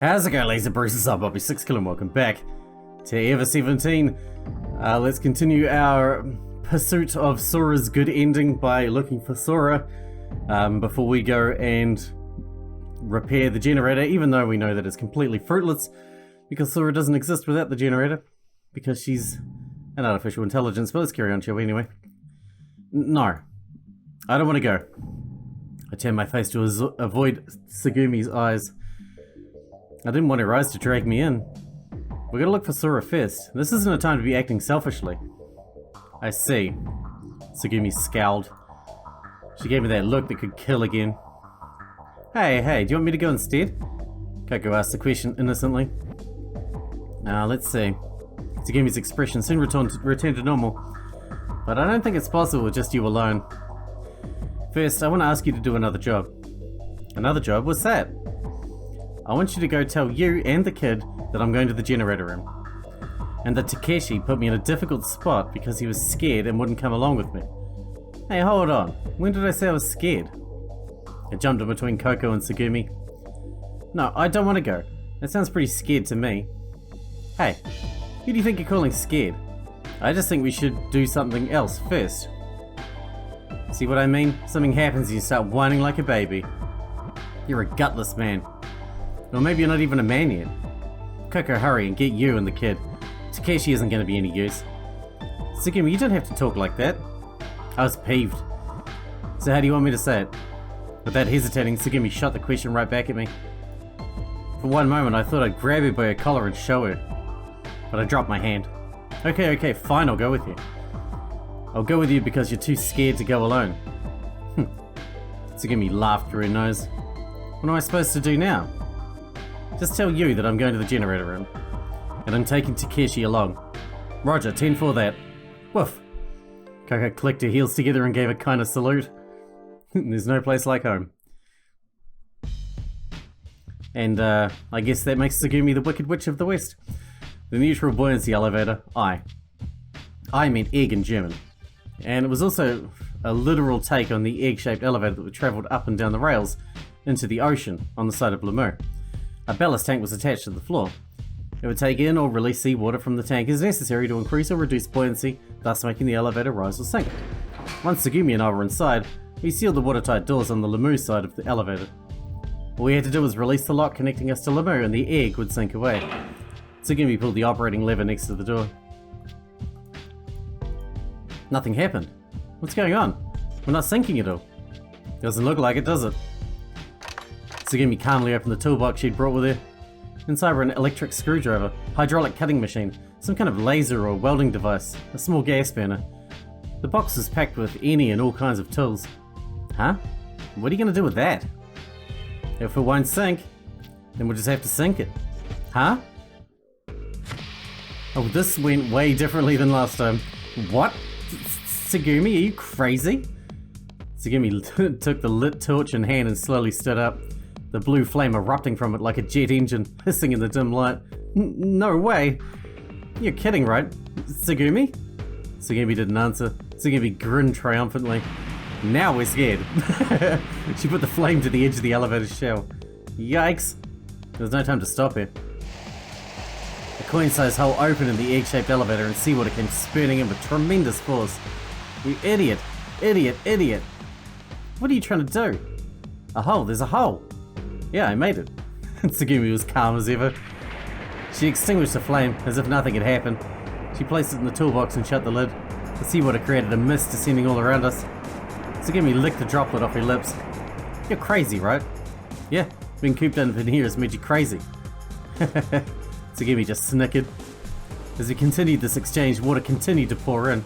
How's it going, laser bruisers? I'm Bobby Sixkilla and welcome back to Ever 17. Let's continue our pursuit of Sora's good ending by looking for Sora before we go and repair the generator, even though we know that it's completely fruitless because Sora doesn't exist without the generator because she's an artificial intelligence. But let's carry on, shall we, anyway? No, I don't want to go. I turn my face to avoid Tsugumi's eyes. I didn't want her eyes to drag me in. We're gonna look for Sora first. This isn't a time to be acting selfishly. I see. Tsugumi scowled. She gave me that look that could kill again. Hey, do you want me to go instead? Coco asked the question innocently. Let's see. Tsugumi's expression soon returned to normal. But I don't think it's possible with just you alone. First, I want to ask you to do another job. Another job? What's that? I want you to go tell you and the kid that I'm going to the generator room. And that Takeshi put me in a difficult spot because he was scared and wouldn't come along with me. Hey, hold on. When did I say I was scared? I jumped in between Coco and Tsugumi. No, I don't want to go. That sounds pretty scared to me. Hey, who do you think you're calling scared? I just think we should do something else first. See what I mean? Something happens and you start whining like a baby. You're a gutless man. Or maybe you're not even a man yet. Coco, hurry and get you and the kid. Takeshi isn't going to be any use. Tsugumi, you don't have to talk like that. I was peeved. So how do you want me to say it? Without hesitating, Tsugumi shot the question right back at me. For one moment, I thought I'd grab her by her collar and show her. But I dropped my hand. Okay, fine, I'll go with you. I'll go with you because you're too scared to go alone. Tsugumi laughed through her nose. What am I supposed to do now? Just tell you that I'm going to the generator room. And I'm taking Takeshi along. Roger, 10 for that. Woof. Coco clicked her heels together and gave a kind of salute. There's no place like home. And I guess that makes Tsugumi the Wicked Witch of the West. The neutral buoyancy elevator, I meant egg in German. And it was also a literal take on the egg-shaped elevator that travelled up and down the rails into the ocean on the side of Blue. A ballast tank was attached to the floor. It would take in or release seawater from the tank as necessary to increase or reduce buoyancy, thus making the elevator rise or sink. Once Tsugumi and I were inside, we sealed the watertight doors on the Lamu side of the elevator. All we had to do was release the lock connecting us to Lamu and the egg would sink away. Tsugumi pulled the operating lever next to the door. Nothing happened. What's going on? We're not sinking at all. Doesn't look like it, does it? Tsugumi calmly opened the toolbox she'd brought with her. Inside were an electric screwdriver, hydraulic cutting machine, some kind of laser or welding device, a small gas burner. The box was packed with any and all kinds of tools. Huh? What are you going to do with that? If it won't sink, then we'll just have to sink it. Huh? Oh, this went way differently than last time. What? Tsugumi, are you crazy? Tsugumi took the lit torch in hand and slowly stood up. The blue flame erupting from it like a jet engine, hissing in the dim light. No way! You're kidding, right? Tsugumi? Tsugumi didn't answer. Tsugumi grinned triumphantly. Now we're scared. She put the flame to the edge of the elevator's shell. Yikes! There was no time to stop her. A coin-sized hole opened in the egg-shaped elevator and seawater came spurting in with tremendous force. You idiot! Idiot! What are you trying to do? A hole, there's a hole! Yeah, I made it. Tsugumi was calm as ever. She extinguished the flame as if nothing had happened. She placed it in the toolbox and shut the lid. The seawater created a mist descending all around us. Tsugumi licked the droplet off her lips. You're crazy, right? Yeah, being cooped in here has made you crazy. Tsugumi just snickered. As we continued this exchange, water continued to pour in.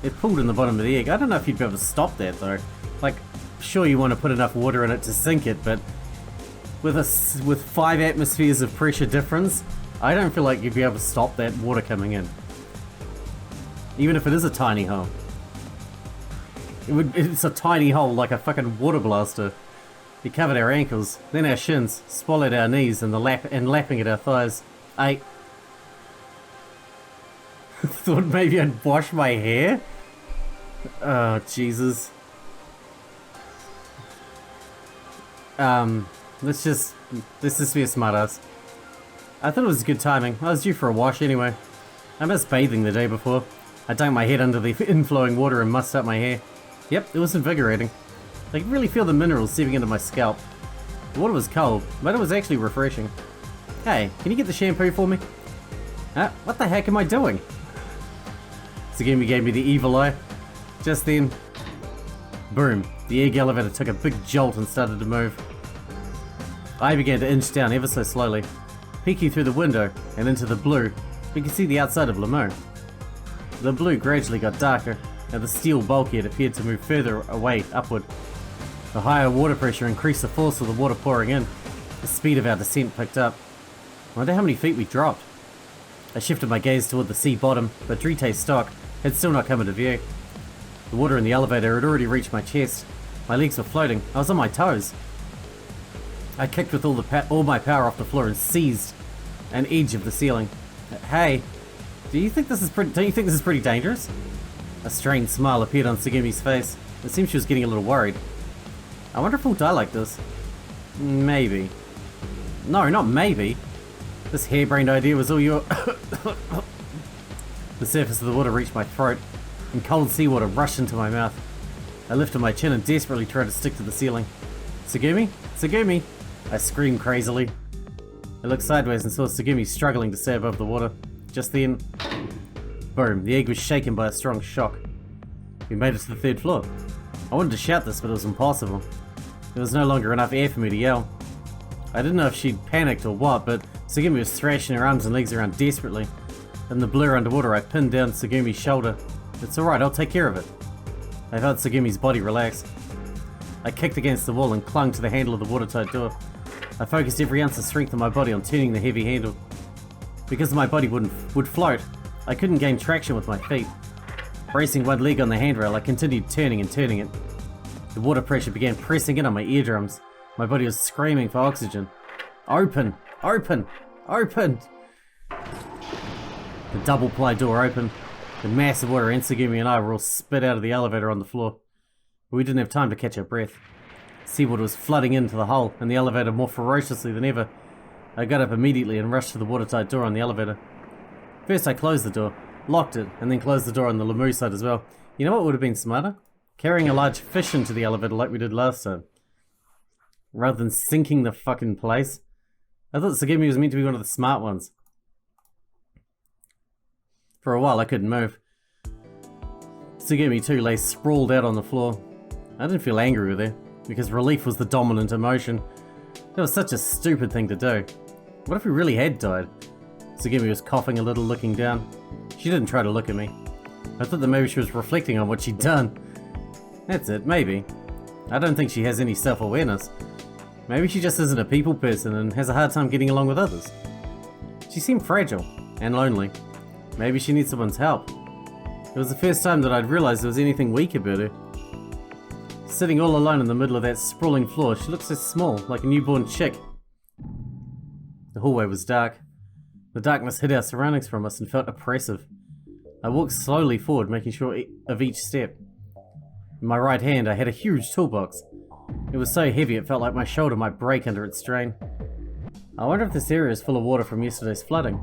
It pooled in the bottom of the egg. I don't know if you'd be able to stop that though. Like, sure you want to put enough water in it to sink it, but with 5 atmospheres of pressure difference, I don't feel like you'd be able to stop that water coming in. Even if it is a tiny hole. It's a tiny hole like a fucking water blaster. It covered our ankles, then our shins, swallowed our knees and lapping at our thighs. I thought maybe I'd wash my hair? Oh, Jesus. Let's just be a smartass. I thought it was good timing. I was due for a wash anyway. I missed bathing the day before. I dunked my head under the inflowing water and mussed up my hair. Yep, it was invigorating. I could really feel the minerals seeping into my scalp. The water was cold, but it was actually refreshing. Hey, can you get the shampoo for me? What the heck am I doing? Tsugumi gave me the evil eye. Just then, boom, the egg elevator took a big jolt and started to move. I began to inch down ever so slowly. Peeking through the window and into the blue, we could see the outside of Limo. The blue gradually got darker, and the steel bulkhead appeared to move further away upward. The higher water pressure increased the force of the water pouring in. The speed of our descent picked up. I wonder how many feet we dropped. I shifted my gaze toward the sea bottom, but Drite's stock had still not come into view. The water in the elevator had already reached my chest. My legs were floating. I was on my toes. I kicked with all my power off the floor and seized an edge of the ceiling. Hey, don't you think this is pretty dangerous? A strange smile appeared on Tsugumi's face. It seemed she was getting a little worried. I wonder if we'll die like this. Maybe. No, not maybe. This harebrained idea was all your... The surface of the water reached my throat, and cold seawater rushed into my mouth. I lifted my chin and desperately tried to stick to the ceiling. Tsugumi? Tsugumi! I screamed crazily. I looked sideways and saw Tsugumi struggling to stay above the water. Just then, boom, the egg was shaken by a strong shock. We made it to the 3rd floor. I wanted to shout this, but it was impossible. There was no longer enough air for me to yell. I didn't know if she'd panicked or what, but Tsugumi was thrashing her arms and legs around desperately. In the blur underwater, I pinned down Tsugumi's shoulder. It's alright, I'll take care of it. I felt Tsugumi's body relax. I kicked against the wall and clung to the handle of the watertight door. I focused every ounce of strength of my body on turning the heavy handle. Because my body would float, I couldn't gain traction with my feet. Bracing one leg on the handrail, I continued turning and turning it. The water pressure began pressing in on my eardrums. My body was screaming for oxygen. Open! Open! Open! The double-ply door opened. The mass of water and Tsugumi and I were all spit out of the elevator on the floor. But we didn't have time to catch our breath. Seawater was flooding into the hull and the elevator more ferociously than ever. I got up immediately and rushed to the watertight door on the elevator. First I closed the door, locked it, and then closed the door on the Lemu side as well. You know what would have been smarter? Carrying a large fish into the elevator like we did last time. Rather than sinking the fucking place. I thought Tsugumi was meant to be one of the smart ones. For a while I couldn't move. Tsugumi too lay sprawled out on the floor. I didn't feel angry with her, because relief was the dominant emotion. That was such a stupid thing to do. What if we really had died? Tsugumi was coughing a little, looking down. She didn't try to look at me. I thought that maybe she was reflecting on what she'd done. That's it, maybe. I don't think she has any self-awareness. Maybe she just isn't a people person and has a hard time getting along with others. She seemed fragile and lonely. Maybe she needs someone's help. It was the first time that I'd realized there was anything weak about her. Sitting all alone in the middle of that sprawling floor, she looked so small, like a newborn chick. The hallway was dark. The darkness hid our surroundings from us and felt oppressive. I walked slowly forward, making sure of each step. In my right hand, I had a huge toolbox. It was so heavy it felt like my shoulder might break under its strain. I wonder if this area is full of water from yesterday's flooding.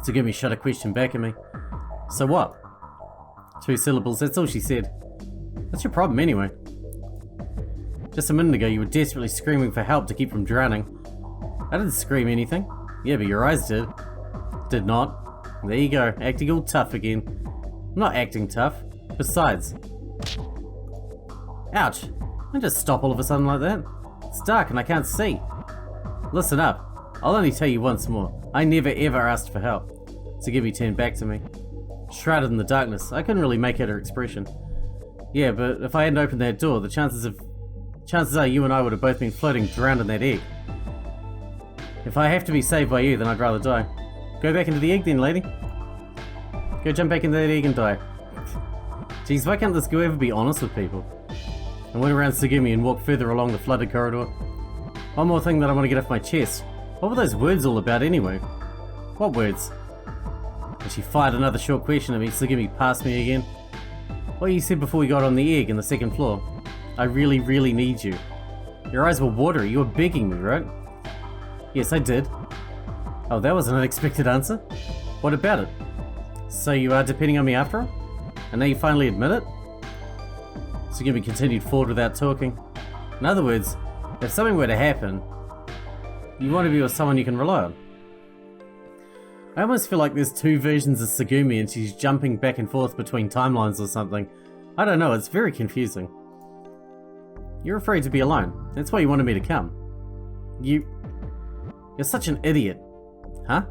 Tsugumi shot a question back at me. So what? 2 syllables, that's all she said. What's your problem anyway? Just a minute ago you were desperately screaming for help to keep from drowning. I didn't scream anything. Yeah, but your eyes did. Did not. There you go, acting all tough again. I'm not acting tough. Besides. Ouch. Don't just stop all of a sudden like that. It's dark and I can't see. Listen up. I'll only tell you once more. I never ever asked for help. Tsugumi turned back to me. Shrouded in the darkness, I couldn't really make out her expression. Yeah, but if I hadn't opened that door, the chances are you and I would have both been floating drowned in that egg. If I have to be saved by you, then I'd rather die. Go back into the egg then, lady. Go jump back into that egg and die. Jeez, why can't this girl ever be honest with people? I went around Tsugumi and walked further along the flooded corridor. One more thing that I want to get off my chest. What were those words all about anyway? What words? And she fired another short question at me. Tsugumi passed me again. What you said before we got on the egg in the 2nd floor. I really, really need you. Your eyes were watery. You were begging me, right? Yes, I did. Oh, that was an unexpected answer. What about it? So you are depending on me after all? And now you finally admit it? Tsugumi continued forward without talking. In other words, if something were to happen, you want to be with someone you can rely on. I almost feel like there's two versions of Tsugumi and she's jumping back and forth between timelines or something. I don't know, it's very confusing. You're afraid to be alone. That's why you wanted me to come. You're such an idiot. Huh?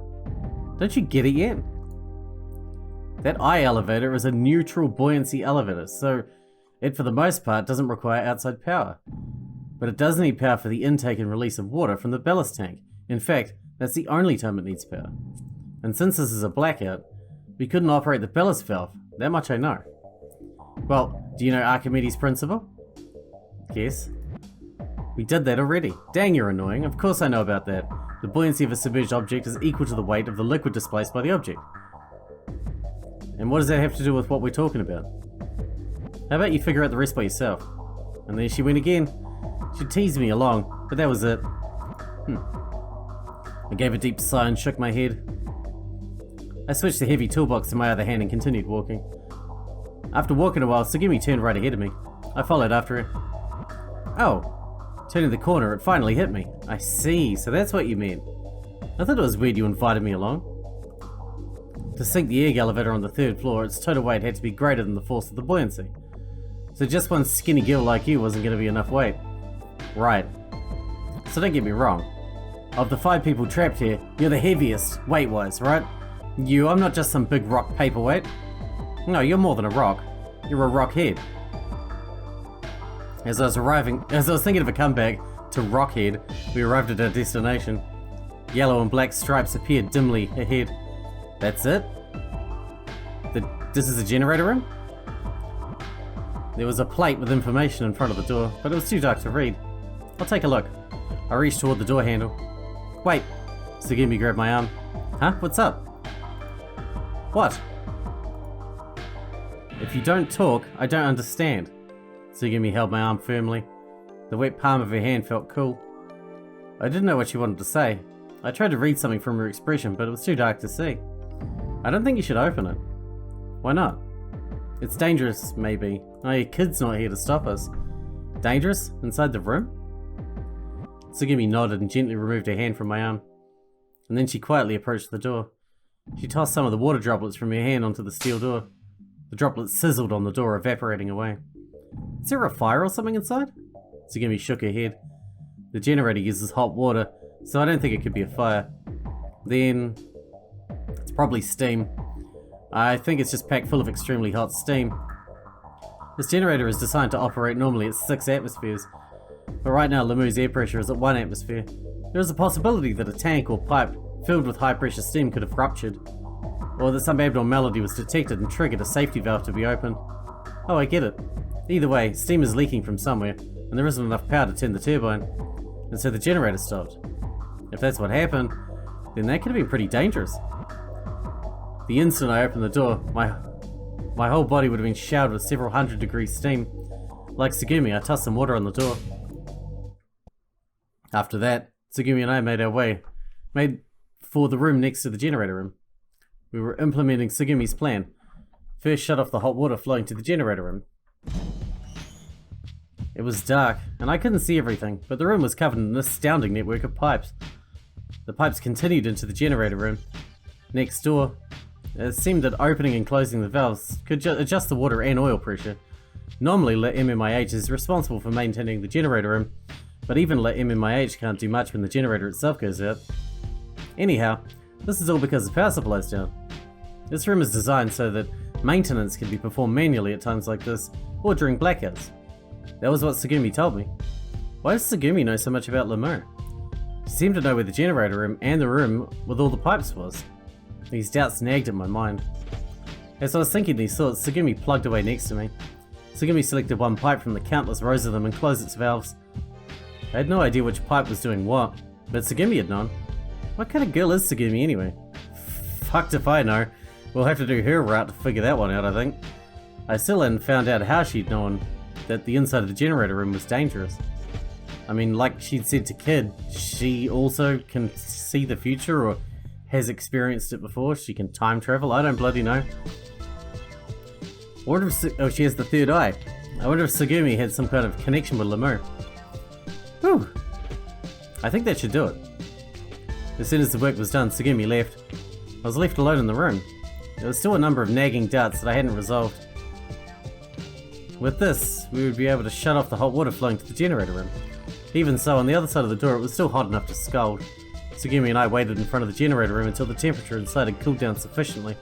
Don't you get it yet? That eye elevator is a neutral buoyancy elevator, so it for the most part doesn't require outside power. But it does need power for the intake and release of water from the ballast tank. In fact, that's the only time it needs power. And since this is a blackout, we couldn't operate the ballast valve. That much I know. Well, do you know Archimedes' principle? Yes. We did that already. Dang, you're annoying. Of course I know about that. The buoyancy of a submerged object is equal to the weight of the liquid displaced by the object. And what does that have to do with what we're talking about? How about you figure out the rest by yourself? And there she went again. She teased me along, but that was it. I gave a deep sigh and shook my head. I switched the heavy toolbox to my other hand and continued walking. After walking a while, Tsugumi turned right ahead of me. I followed after her. Oh, turning the corner, it finally hit me. I see, so that's what you meant. I thought it was weird you invited me along. To sink the egg elevator on the 3rd floor, its total weight had to be greater than the force of the buoyancy. So just one skinny girl like you wasn't going to be enough weight. Right. So don't get me wrong. Of the 5 people trapped here, you're the heaviest, weight-wise, right? I'm not just some big rock paperweight. No, you're more than a rock. You're a rockhead. As I was thinking of a comeback to Rockhead, we arrived at our destination. Yellow and black stripes appeared dimly ahead. That's it? This is the generator room? There was a plate with information in front of the door, but it was too dark to read. I'll take a look. I reached toward the door handle. Wait! Tsugumi grabbed my arm. Huh? What's up? What? If you don't talk, I don't understand. Tsugumi held my arm firmly. The wet palm of her hand felt cool. I didn't know what she wanted to say. I tried to read something from her expression, but it was too dark to see. I don't think you should open it. Why not? It's dangerous, maybe. Oh, your kid's not here to stop us. Dangerous? Inside the room? Tsugumi nodded and gently removed her hand from my arm. And then she quietly approached the door. She tossed some of the water droplets from her hand onto the steel door. The droplets sizzled on the door, evaporating away. Is there a fire or something inside? Tsugumi shook her head. The generator uses hot water, so I don't think it could be a fire. Then it's probably steam. I think it's just packed full of extremely hot steam. This generator is designed to operate normally at 6 atmospheres, but right now Lemu's air pressure is at 1 atmosphere. There is a possibility that a tank or pipe filled with high pressure steam could have ruptured, or that some abnormality was detected and triggered a safety valve to be opened. Oh, I get it. Either way, steam is leaking from somewhere, and there isn't enough power to turn the turbine, and so the generator stopped. If that's what happened, then that could have been pretty dangerous. The instant I opened the door, my whole body would have been showered with several hundred degrees steam. Like Tsugumi, I tossed some water on the door. After that, Tsugumi and I made for the room next to the generator room. We were implementing Tsugumi's plan. First shut off the hot water flowing to the generator room. It was dark, and I couldn't see everything, but the room was covered in an astounding network of pipes. The pipes continued into the generator room. Next door, it seemed that opening and closing the valves could adjust the water and oil pressure. Normally, La MMIH is responsible for maintaining the generator room, but even La MMIH can't do much when the generator itself goes out. Anyhow, this is all because the power supply is down. This room is designed so that maintenance can be performed manually at times like this, or during blackouts. That was what Tsugumi told me. Why does Tsugumi know so much about Lemu? She seemed to know where the generator room and the room with all the pipes was. These doubts nagged at my mind. As I was thinking these thoughts, Tsugumi plugged away next to me. Tsugumi selected one pipe from the countless rows of them and closed its valves. I had no idea which pipe was doing what, but Tsugumi had known. What kind of girl is Tsugumi anyway? Fucked if I know. We'll have to do her route to figure that one out, I think. I still hadn't found out how she'd known that the inside of the generator room was dangerous. I mean, like she'd said to Kid, she also can see the future, or has experienced it before. She can time travel. I don't bloody know. I wonder if oh, she has the third eye. I wonder if Tsugumi had some kind of connection with Lemur. Whew. I think that should do it. As soon as the work was done, Tsugumi left. I was left alone in the room. There was still a number of nagging doubts that I hadn't resolved. With this, we would be able to shut off the hot water flowing to the generator room. Even so, on the other side of the door, it was still hot enough to scald. Tsugumi and I waited in front of the generator room until the temperature inside had cooled down sufficiently.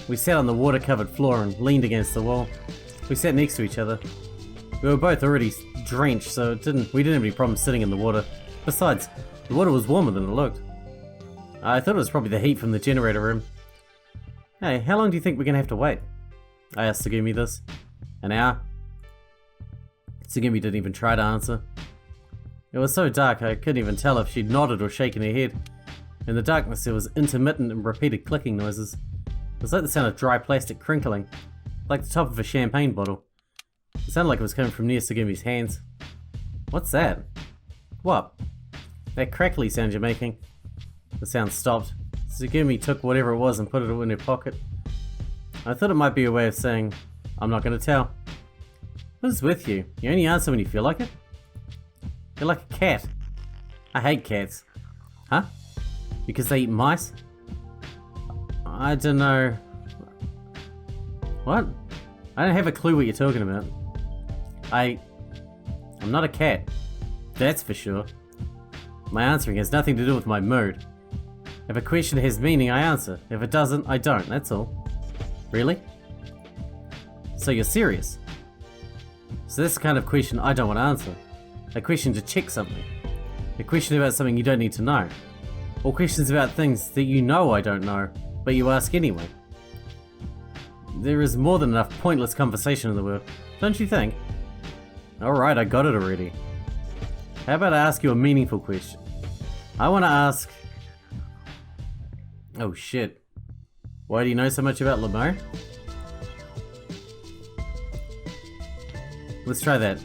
We sat on the water-covered floor and leaned against the wall. We sat next to each other. We were both already drenched, so we didn't have any problem sitting in the water. Besides, the water was warmer than it looked. I thought it was probably the heat from the generator room. Hey, how long do you think we're gonna have to wait? I asked Tsugumi this. An hour? Tsugumi didn't even try to answer. It was so dark I couldn't even tell if she'd nodded or shaken her head. In the darkness there was intermittent and repeated clicking noises. It was like the sound of dry plastic crinkling, like the top of a champagne bottle. It sounded like it was coming from near Tsugumi's hands. What's that? What? That crackly sound you're making. The sound stopped. Tsugumi took whatever it was and put it in her pocket. I thought it might be a way of saying, I'm not going to tell. What is with you? You only answer when you feel like it? You're like a cat. I hate cats. Huh? Because they eat mice? I don't know. What? I don't have a clue what you're talking about. I'm not a cat. That's for sure. My answering has nothing to do with my mood. If a question has meaning, I answer. If it doesn't, I don't. That's all. Really? So you're serious? So that's the kind of question I don't want to answer. A question to check something. A question about something you don't need to know. Or questions about things that you know I don't know, but you ask anyway. There is more than enough pointless conversation in the world, don't you think? Alright, I got it already. How about I ask you a meaningful question? I want to ask... Oh shit. Why do you know so much about Lemur? Let's try that.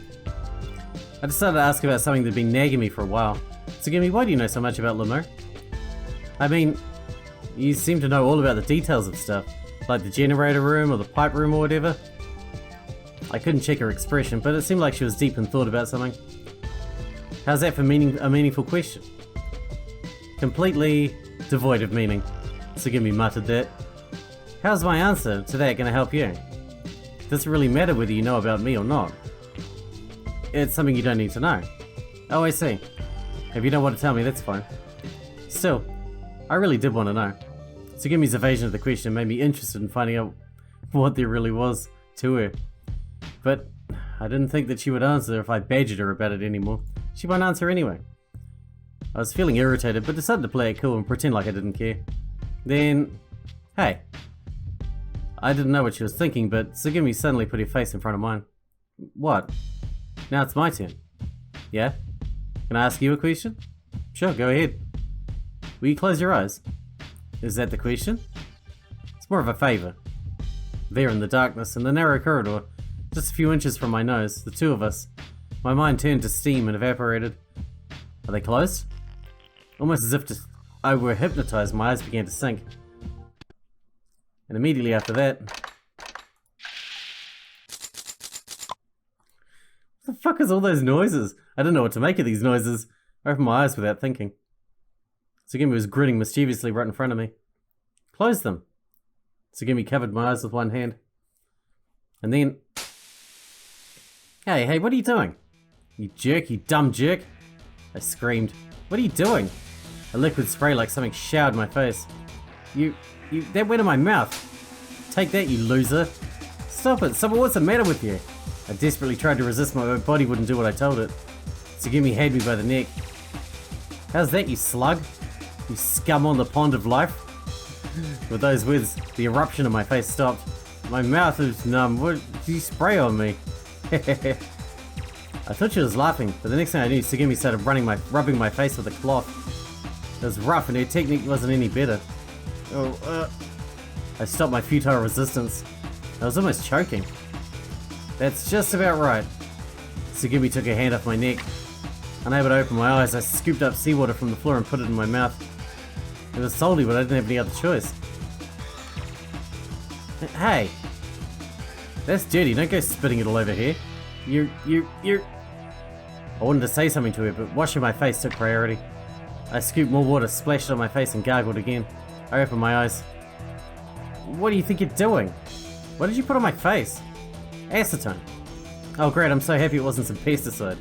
I decided to ask about something that'd been nagging me for a while. Tsugumi, why do you know so much about Lemur? I mean, you seem to know all about the details of stuff, like the generator room or the pipe room or whatever. I couldn't check her expression, but it seemed like she was deep in thought about something. How's that for a meaningful question? Completely devoid of meaning. Tsugumi muttered that. How's my answer to that going to help you? Does it really matter whether you know about me or not? It's something you don't need to know. Oh, I see. If you don't want to tell me, that's fine. Still, I really did want to know. Tsugumi's evasion of the question made me interested in finding out what there really was to her. But I didn't think that she would answer if I badgered her about it anymore. She won't answer anyway. I was feeling irritated, but decided to play it cool and pretend like I didn't care. Then, hey. I didn't know what she was thinking, but Tsugumi suddenly put her face in front of mine. What? Now it's my turn. Yeah? Can I ask you a question? Sure, go ahead. Will you close your eyes? Is that the question? It's more of a favour. There in the darkness, in the narrow corridor, just a few inches from my nose, the two of us, my mind turned to steam and evaporated. Are they closed? Almost as if I were hypnotised, my eyes began to sink. And immediately after that... What the fuck is all those noises? I didn't know what to make of these noises. I opened my eyes without thinking. Tsugumi was grinning mischievously right in front of me. Close them. Tsugumi covered my eyes with one hand. And then... Hey, what are you doing? You jerk, you dumb jerk. I screamed. What are you doing? A liquid spray like something showered my face. That went in my mouth. Take that, you loser. Stop it, what's the matter with you? I desperately tried to resist, my body wouldn't do what I told it. Tsugumi had me by the neck. How's that, you slug? You scum on the pond of life? With those words, the eruption of my face stopped. My mouth is numb. What did you spray on me? I thought she was laughing, but the next thing I knew, Tsugumi started rubbing my face with a cloth. It was rough and her technique wasn't any better. I stopped my futile resistance. I was almost choking. That's just about right. Tsugumi took her hand off my neck. Unable to open my eyes, I scooped up seawater from the floor and put it in my mouth. It was salty, but I didn't have any other choice. Hey! That's dirty, don't go spitting it all over here. You're... I wanted to say something to her, but washing my face took priority. I scooped more water, splashed it on my face, and gargled again. I opened my eyes. What do you think you're doing? What did you put on my face? Acetone. Oh great, I'm so happy it wasn't some pesticide.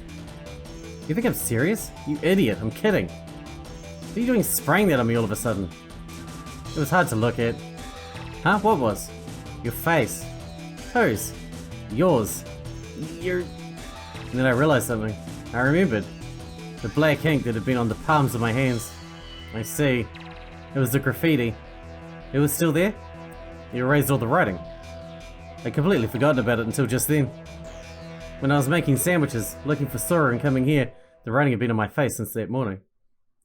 You think I'm serious? You idiot, I'm kidding. What are you doing spraying that on me all of a sudden? It was hard to look at. Huh? What was? Your face. Whose? Yours. And then I realized something. I remembered. The black ink that had been on the palms of my hands. I see. It was the graffiti. It was still there? You erased all the writing. I'd completely forgotten about it until just then. When I was making sandwiches, looking for Sora and coming here, the writing had been on my face since that morning.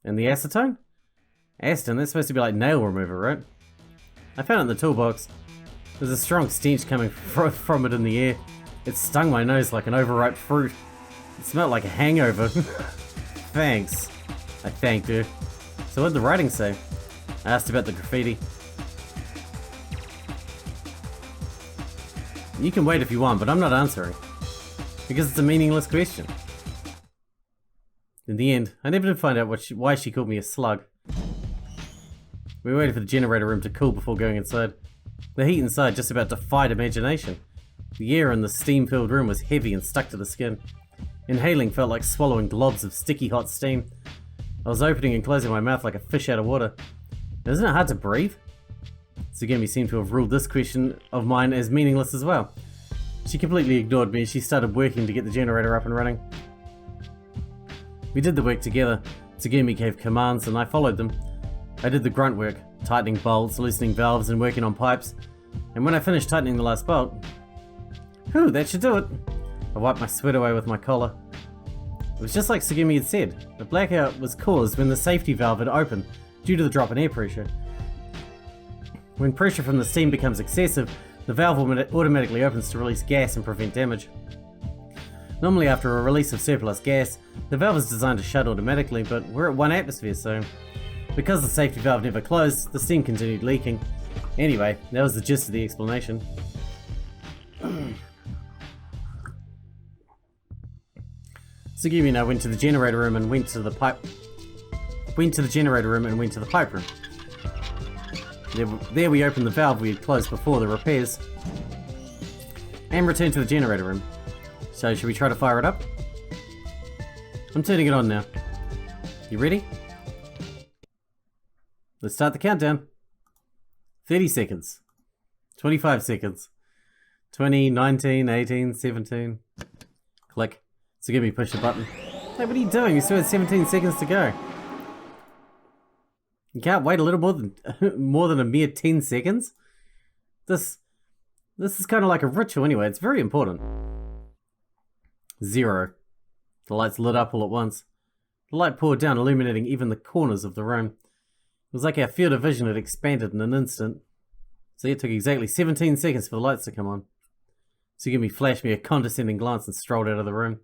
And the acetone? Acetone? That's supposed to be like nail remover, right? I found it in the toolbox. There's a strong stench coming from it in the air. It stung my nose like an overripe fruit. It smelled like a hangover. Thanks. I thanked her. So what did the writing say? I asked about the graffiti. You can wait if you want, but I'm not answering. Because it's a meaningless question. In the end, I never did find out why she called me a slug. We waited for the generator room to cool before going inside. The heat inside just about defied imagination. The air in the steam-filled room was heavy and stuck to the skin. Inhaling felt like swallowing globs of sticky hot steam. I was opening and closing my mouth like a fish out of water. Isn't it hard to breathe? Tsugumi seemed to have ruled this question of mine as meaningless as well. She completely ignored me as she started working to get the generator up and running. We did the work together. Tsugumi gave commands and I followed them. I did the grunt work, tightening bolts, loosening valves and working on pipes. And when I finished tightening the last bolt... Whew, that should do it. I wiped my sweat away with my collar. It was just like Tsugumi had said. The blackout was caused when the safety valve had opened due to the drop in air pressure. When pressure from the steam becomes excessive, the valve automatically opens to release gas and prevent damage. Normally after a release of surplus gas, the valve is designed to shut automatically, but we're at 1 atmosphere, so... Because the safety valve never closed, the steam continued leaking. Anyway, that was the gist of the explanation. Tsugumi and I went to the generator room and went to the pipe room. There we opened the valve we had closed before the repairs. And returned to the generator room. So should we try to fire it up? I'm turning it on now. You ready? Let's start the countdown. 30 seconds. 25 seconds. 20, 19, 18, 17. Click. Tsugumi push the button. Hey, what are you doing? You still have 17 seconds to go. You can't wait a little more than a mere 10 seconds? This is kind of like a ritual anyway. It's very important. 0. The lights lit up all at once. The light poured down, illuminating even the corners of the room. It was like our field of vision had expanded in an instant. See, it took exactly 17 seconds for the lights to come on. Tsugumi flashed me a condescending glance and strolled out of the room.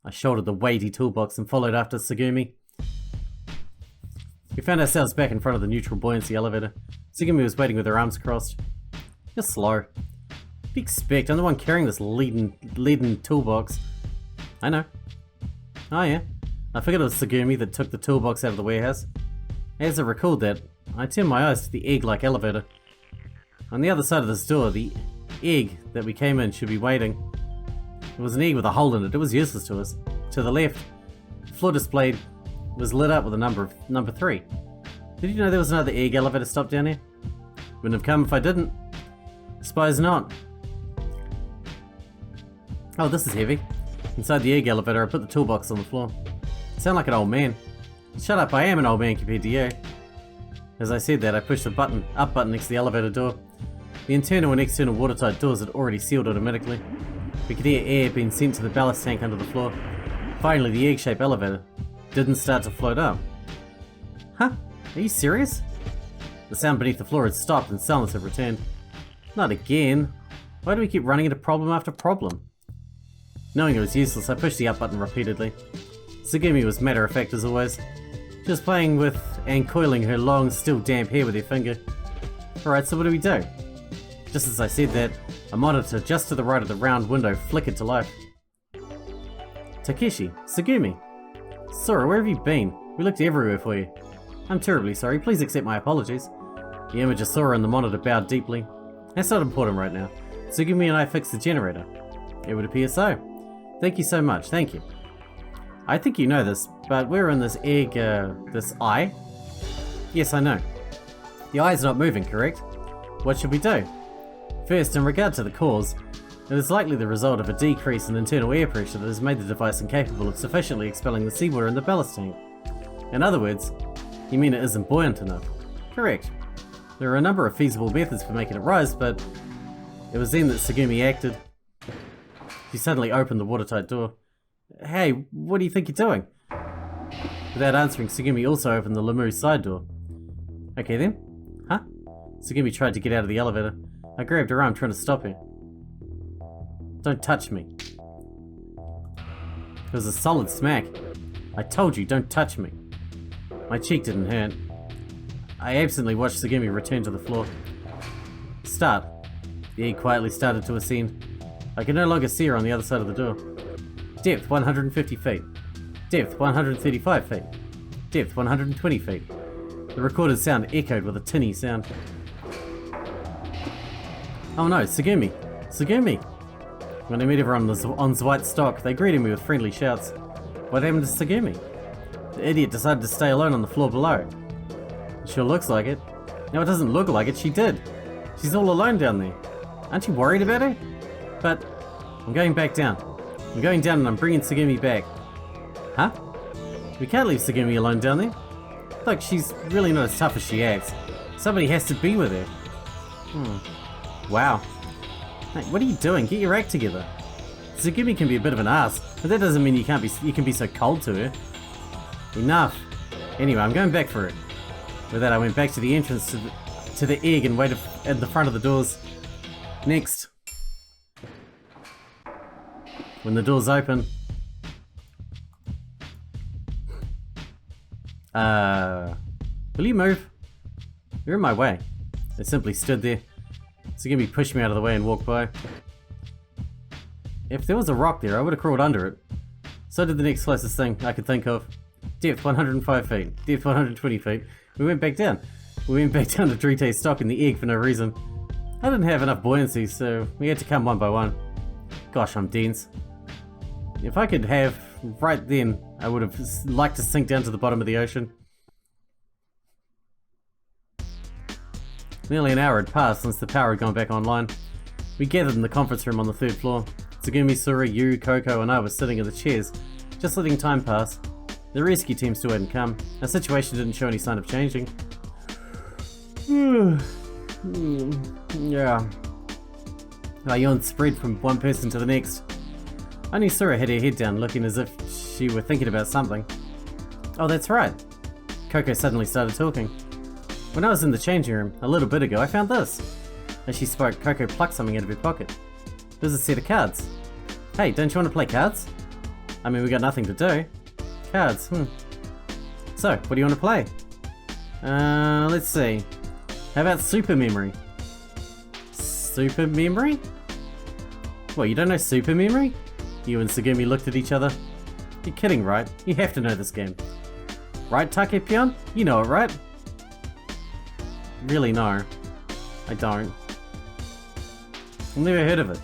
I shouldered the weighty toolbox and followed after Tsugumi. We found ourselves back in front of the neutral buoyancy elevator. Tsugumi was waiting with her arms crossed. You're slow. What do you expect? I'm the one carrying this leaden toolbox. I know. Oh yeah. I figured it was Tsugumi that took the toolbox out of the warehouse. As I recalled that, I turned my eyes to the egg-like elevator. On the other side of this door, the egg that we came in should be waiting. It was an egg with a hole in it. It was useless to us. To the left, the floor displayed was lit up with a number 3. Did you know there was another egg elevator stop down here? Wouldn't have come if I didn't. Suppose not. Oh, this is heavy. Inside the egg elevator, I put the toolbox on the floor. I sound like an old man. Shut up, I am an old man compared to you. As I said that, I pushed the up button next to the elevator door. The internal and external watertight doors had already sealed automatically. We could hear air being sent to the ballast tank under the floor. Finally, the egg-shaped elevator didn't start to float up. Huh? Are you serious? The sound beneath the floor had stopped and silence had returned. Not again. Why do we keep running into problem after problem? Knowing it was useless, I pushed the up button repeatedly. Tsugumi was matter-of-fact as always. She was playing with and coiling her long, still damp hair with her finger. Alright, so what do we do? Just as I said that, a monitor just to the right of the round window flickered to life. Takeshi, Tsugumi. Sora, where have you been? We looked everywhere for you. I'm terribly sorry, please accept my apologies. The image of Sora and the monitor bowed deeply. That's not important right now. Tsugumi and I fixed the generator. It would appear so. Thank you so much, thank you. I think you know this, but we're in this egg, this eye? Yes, I know. The eye's not moving, correct? What should we do? First, in regard to the cause, it is likely the result of a decrease in internal air pressure that has made the device incapable of sufficiently expelling the seawater in the ballast tank. In other words, you mean it isn't buoyant enough? Correct. There are a number of feasible methods for making it rise, but it was then that Tsugumi acted. She suddenly opened the watertight door. Hey, what do you think you're doing? Without answering, Tsugumi also opened the Lemu's side door. Okay then. Huh? Tsugumi tried to get out of the elevator. I grabbed her arm trying to stop her. Don't touch me. It was a solid smack. I told you, don't touch me. My cheek didn't hurt. I absently watched Tsugumi return to the floor. Start. The egg quietly started to ascend. I could no longer see her on the other side of the door. Depth 150 feet. Depth 135 feet. Depth 120 feet. The recorded sound echoed with a tinny sound. Oh no, Tsugumi! Tsugumi! When I met everyone on Zwite's stock, they greeted me with friendly shouts. What happened to Tsugumi? The idiot decided to stay alone on the floor below. It sure looks like it. No, it doesn't look like it, she did. She's all alone down there. Aren't you worried about her? But I'm going back down. I'm going down and I'm bringing Tsugumi back. Huh? We can't leave Tsugumi alone down there. Look, she's really not as tough as she acts. Somebody has to be with her. Wow. Hey, what are you doing? Get your act together. Tsugumi can be a bit of an ass, but that doesn't mean you can be so cold to her. Enough. Anyway, I'm going back for it. With that, I went back to the entrance to the egg and waited at the front of the doors. Next. When the doors open... will you move? You're in my way. They simply stood there. Tsugumi pushed me out of the way and walked by. If there was a rock there, I would have crawled under it. So did the next closest thing I could think of. Depth 105 feet. Depth 120 feet. We went back down. We went back down to Drite's stock in the egg for no reason. I didn't have enough buoyancy, so we had to come one by one. Gosh, I'm dense. If I could have, right then, I would have liked to sink down to the bottom of the ocean. Nearly an hour had passed since the power had gone back online. We gathered in the conference room on the 3rd floor. Tsugumi, Sora, you, Coco, and I were sitting in the chairs, just letting time pass. The rescue team still hadn't come. Our situation didn't show any sign of changing. Yeah. Our yawns spread from one person to the next. Only Sora had her head down, looking as if she were thinking about something. Oh, that's right. Coco suddenly started talking. When I was in the changing room, a little bit ago, I found this. As she spoke, Coco plucked something out of her pocket. There's a set of cards. Hey, don't you want to play cards? I mean, we got nothing to do. Cards, So, what do you want to play? Let's see. How about Super Memory? Super Memory? What, you don't know Super Memory? You and Tsugumi looked at each other. You're kidding, right? You have to know this game. Right, Takepion? You know it, right? Really, no. I don't. I've never heard of it.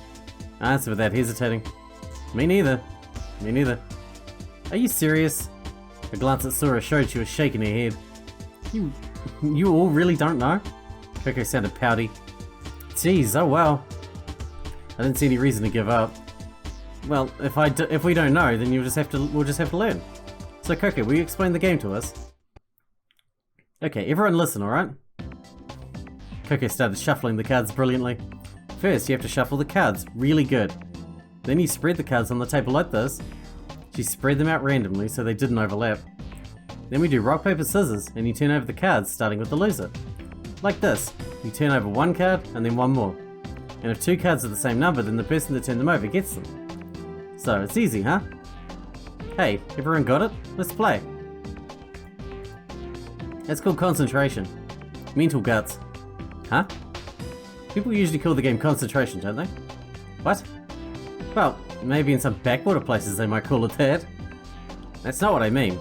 I answered without hesitating. Me neither. Me neither. Are you serious? A glance at Sora showed she was shaking her head. You all really don't know? Coco sounded pouty. Jeez, oh well. I didn't see any reason to give up. Well, if we don't know, then we'll just have to learn. So Coco, will you explain the game to us? Okay, everyone listen, alright? Coco started shuffling the cards brilliantly. First, you have to shuffle the cards really good. Then you spread the cards on the table like this. She spread them out randomly so they didn't overlap. Then we do rock, paper, scissors, and you turn over the cards starting with the loser. Like this, you turn over one card and then one more. And if two cards are the same number, then the person that turned them over gets them. So, it's easy, huh? Hey, everyone got it? Let's play. It's called concentration. Mental guts. Huh? People usually call the game concentration, don't they? What? Well, maybe in some backwater places they might call it that. That's not what I mean.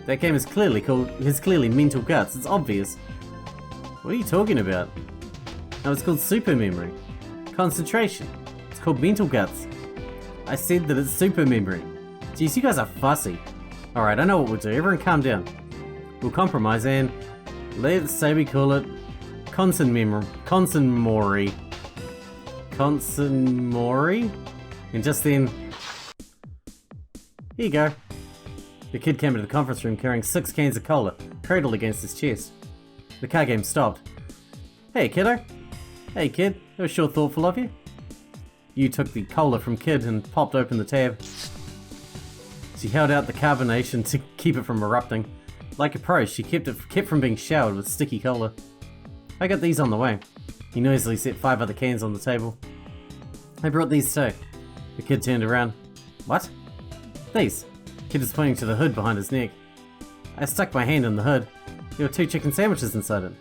That game is clearly mental guts, it's obvious. What are you talking about? No, it's called super memory. Concentration. It's called mental guts. I said that it's super memory. Jeez, you guys are fussy. Alright, I know what we'll do. Everyone calm down. We'll compromise and let's say we call it Consenmori. And just then... Here you go. The kid came into the conference room carrying 6 cans of cola, cradled against his chest. The card game stopped. Hey, kiddo. Hey, kid. That was sure thoughtful of you. You took the cola from Kid and popped open the tab. She held out the carbonation to keep it from erupting. Like a pro, she kept from being showered with sticky cola. I got these on the way. He noisily set 5 other cans on the table. I brought these too. The kid turned around. What? These. Kid was pointing to the hood behind his neck. I stuck my hand in the hood. There were 2 chicken sandwiches inside it.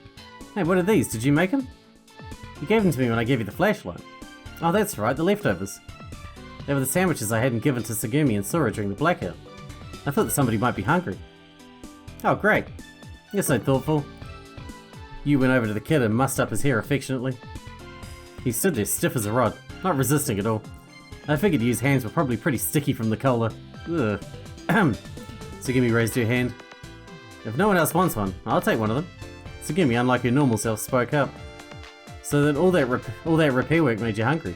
Hey, what are these? Did you make them? You gave them to me when I gave you the flashlight. Oh, that's right, the leftovers. They were the sandwiches I hadn't given to Tsugumi and Sora during the blackout. I thought that somebody might be hungry. Oh, great. You're so thoughtful. You went over to the kid and mussed up his hair affectionately. He stood there stiff as a rod, not resisting at all. I figured his hands were probably pretty sticky from the cola. Ugh. Tsugumi raised her hand. If no one else wants one, I'll take one of them. Tsugumi, unlike her normal self, spoke up. So that all that repair work made you hungry.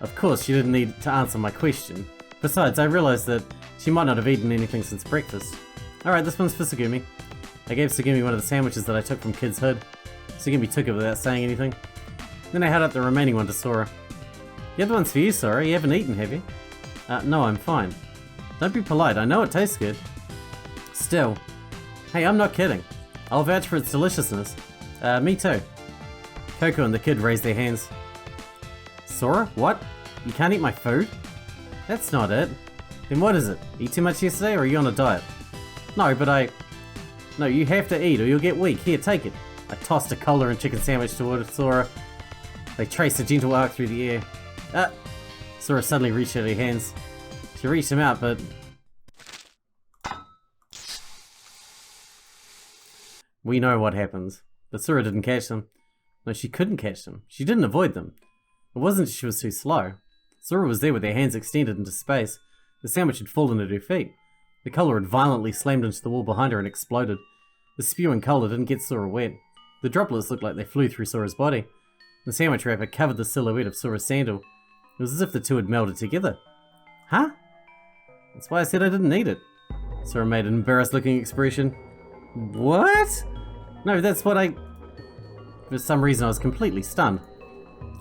Of course, she didn't need to answer my question. Besides, I realized that she might not have eaten anything since breakfast. Alright, this one's for Tsugumi. I gave Tsugumi one of the sandwiches that I took from Kid's hood. Tsugumi took it without saying anything. Then I held up the remaining one to Sora. The other one's for you, Sora. You haven't eaten, have you? No, I'm fine. Don't be polite, I know it tastes good. Still. Hey, I'm not kidding. I'll vouch for its deliciousness. Me too. Coco and the kid raised their hands. Sora? What? You can't eat my food? That's not it. Then what is it? Eat too much yesterday or are you on a diet? No, but No, you have to eat or you'll get weak. Here, take it. I tossed a cola and chicken sandwich toward Sora. They traced a gentle arc through the air. Sora suddenly reached out her hands. She reached them out, but... We know what happens. But Sora didn't catch them. No, she couldn't catch them. She didn't avoid them. It wasn't she was too slow. Sora was there with her hands extended into space. The sandwich had fallen at her feet. The cola had violently slammed into the wall behind her and exploded. The spewing cola didn't get Sora wet. The droplets looked like they flew through Sora's body. The sandwich wrapper covered the silhouette of Sora's sandal. It was as if the two had melded together. Huh? That's why I said I didn't need it. Sora made an embarrassed looking expression. What? No, that's what I... For some reason I was completely stunned.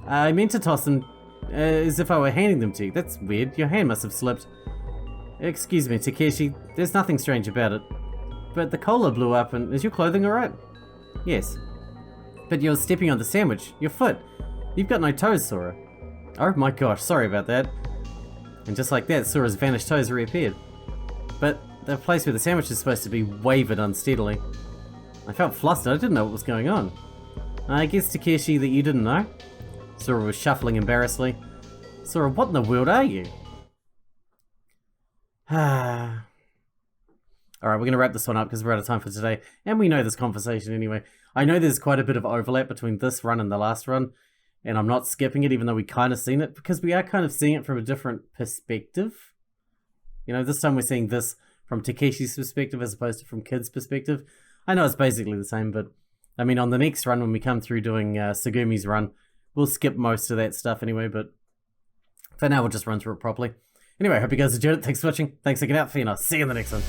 I meant to toss them as if I were handing them to you. That's weird. Your hand must have slipped. Excuse me, Takeshi. There's nothing strange about it. But the cola blew up and is your clothing alright? Yes. But you're stepping on the sandwich. Your foot. You've got no toes, Sora. Oh my gosh, sorry about that. And just like that, Sora's vanished toes reappeared. But the place where the sandwich is supposed to be wavered unsteadily. I felt flustered. I didn't know what was going on. I guess, Takeshi, that you didn't know? Sora was shuffling embarrassedly. Sora, what in the world are you? Alright, we're going to wrap this one up because we're out of time for today. And we know this conversation anyway. I know there's quite a bit of overlap between this run and the last run. And I'm not skipping it even though we kind of seen it. Because we are kind of seeing it from a different perspective. You know, this time we're seeing this from Takeshi's perspective as opposed to from Kid's perspective. I know it's basically the same, but... I mean, on the next run when we come through doing Tsugumi's run, we'll skip most of that stuff anyway, but... For now, we'll just run through it properly. Anyway, I hope you guys enjoyed it. Thanks for watching. Thanks for looking out for you, and I'll see you in the next one.